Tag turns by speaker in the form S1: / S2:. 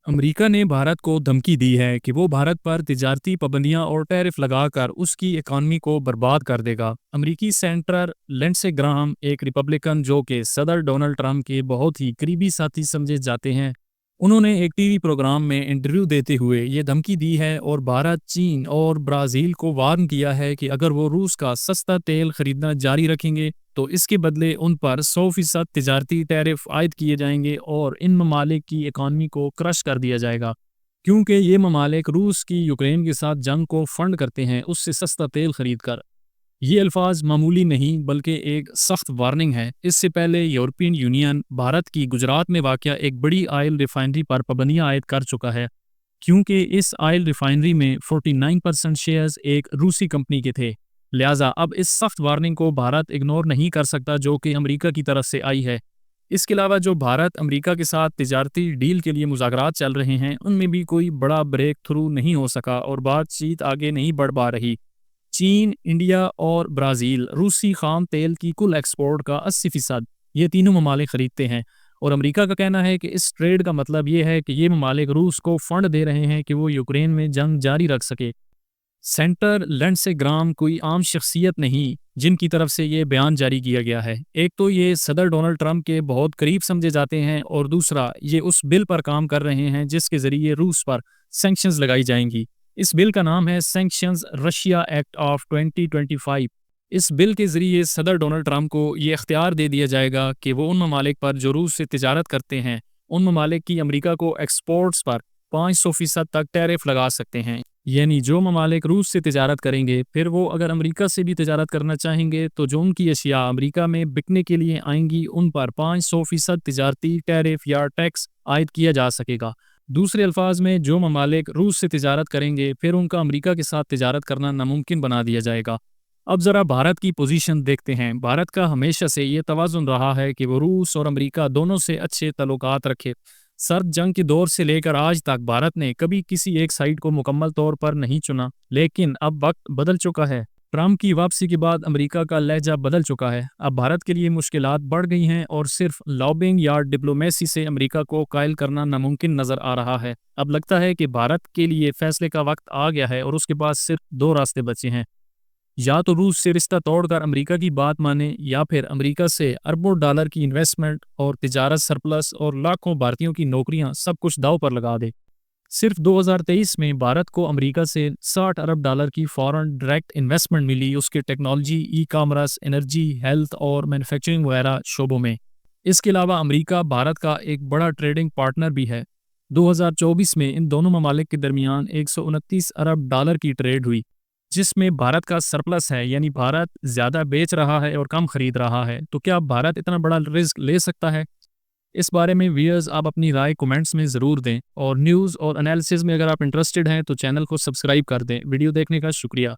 S1: America ने भारत को धमकी दी है कि वो भारत पर तिजारती पाबंदियां और टैरिफ लगाकर उसकी इकॉनमी को बर्बाद कर देगा। अमेरिकी सेनेटर लिंडसे ग्राहम, एक रिपब्लिकन जो कि सदर डोनाल्ड ट्रंप के बहुत ही करीबी साथी समझे जाते हैं, उन्होंने एक टीवी प्रोग्राम में इंटरव्यू देते हुए ये धमकी दी है और भारत, चीन और ब्राज़ील को वार्न किया है कि अगर वो रूस का सस्ता तेल खरीदना जारी रखेंगे तो इसके बदले उन पर 100% तिजारती टैरिफ आयद किए जाएंगे और इन ममालिक की इकॉनमी को क्रश कर दिया जाएगा। क्योंकि ये ममालिक रूस की यूक्रेन के साथ जंग को फंड करते हैं उससे सस्ता तेल खरीद कर। ये अल्फाज मामूली नहीं बल्कि एक सख्त वार्निंग है। इससे पहले यूरोपियन यूनियन भारत की गुजरात में वाक़या एक बड़ी ऑयल रिफाइनरी पर पाबंदियां आयद कर चुका है, क्योंकि इस ऑयल रिफाइनरी में 49% शेयर्स एक रूसी कंपनी के थे। लिहाजा अब इस सख्त वार्निंग को भारत इग्नोर नहीं कर सकता जो कि अमेरिका की तरफ से आई है। इसके अलावा जो भारत अमेरिका के साथ तिजारती डील के लिए मुज़ाकरात चल रहे हैं उनमें भी कोई बड़ा ब्रेक थ्रू नहीं हो सका और बातचीत आगे नहीं बढ़ पा रही। चीन, इंडिया और ब्राज़ील रूसी खाम तेल की कुल एक्सपोर्ट का 80% ये तीनों ममालिक खरीदते हैं और अमेरिका का कहना है कि इस ट्रेड का मतलब ये है कि ये ममालिक रूस को फंड दे रहे हैं कि वो यूक्रेन में जंग जारी रख सके। सेंटर लिंडसे ग्राहम कोई आम शख्सियत नहीं जिनकी तरफ से ये बयान जारी किया गया है। एक तो ये सदर डोनाल्ड ट्रंप के बहुत करीब समझे जाते हैं और दूसरा ये उस बिल पर काम कर रहे हैं जिसके ज़रिए रूस पर सैंक्शंस लगाई जाएंगी। इस बिल का नाम है सैंक्शंस रशिया एक्ट ऑफ 2025। इस बिल के ज़रिए सदर डोनाल्ड ट्रंप को ये इख्तियार दे दिया जाएगा कि वो उन ममालिक पर जो रूस से तिजारत करते हैं उन ममालिक की अमेरिका को एक्सपोर्ट्स पर 500% तक टैरिफ लगा सकते हैं। यानी जो ममालिक रूस से तिजारत करेंगे फिर वो अगर अमेरिका से भी तिजारत करना चाहेंगे तो जो उनकी अशिया अमेरिका में बिकने के लिए आएंगी उन पर 500% तिजारती टैरिफ या टैक्स आयद किया जा सकेगा। दूसरे अल्फाज में जो ममालिक रूस से तिजारत करेंगे फिर उनका अमेरिका के साथ तिजारत करना नामुमकिन बना दिया जाएगा। अब ज़रा भारत की पोजीशन देखते हैं। भारत का हमेशा से ये तवाज़ुन रहा है कि वो रूस और अमेरिका दोनों से अच्छे तल्लुकात रखे। सर्द जंग के दौर से लेकर आज तक भारत ने कभी किसी एक साइड को मुकम्मल तौर पर नहीं चुना, लेकिन अब वक्त बदल चुका है। ट्रंप की वापसी के बाद अमेरिका का लहजा बदल चुका है। अब भारत के लिए मुश्किलात बढ़ गई हैं और सिर्फ लॉबिंग या डिप्लोमेसी से अमेरिका को कायल करना नामुमकिन नज़र आ रहा है। अब लगता है कि भारत के लिए फैसले का वक्त आ गया है और उसके पास सिर्फ दो रास्ते बचे हैं। या तो रूस से रिश्ता तोड़कर अमेरिका की बात माने या फिर अमेरिका से अरबों डॉलर की इन्वेस्टमेंट और तिजारत सरप्लस और लाखों भारतीयों की नौकरियां सब कुछ दांव पर लगा दे। सिर्फ 2023 में भारत को अमेरिका से 60 अरब डॉलर की फॉरेन डायरेक्ट इन्वेस्टमेंट मिली, उसके technology, e commerce, energy, health और मैन्युफैक्चरिंग वगैरह शोबों में। इसके अलावा अमेरिका भारत का एक बड़ा ट्रेडिंग पार्टनर भी है। 2024 में इन दोनों ममालिक के दरमियान 129 अरब डॉलर की ट्रेड हुई, जिसमें भारत का सरप्लस है, यानी भारत ज़्यादा बेच रहा है और कम खरीद रहा है। तो क्या भारत इतना बड़ा रिस्क ले सकता है? इस बारे में व्यूअर्स आप अपनी राय कमेंट्स में ज़रूर दें और न्यूज़ और एनालिसिस में अगर आप इंटरेस्टेड हैं तो चैनल को सब्सक्राइब कर दें। वीडियो देखने का शुक्रिया।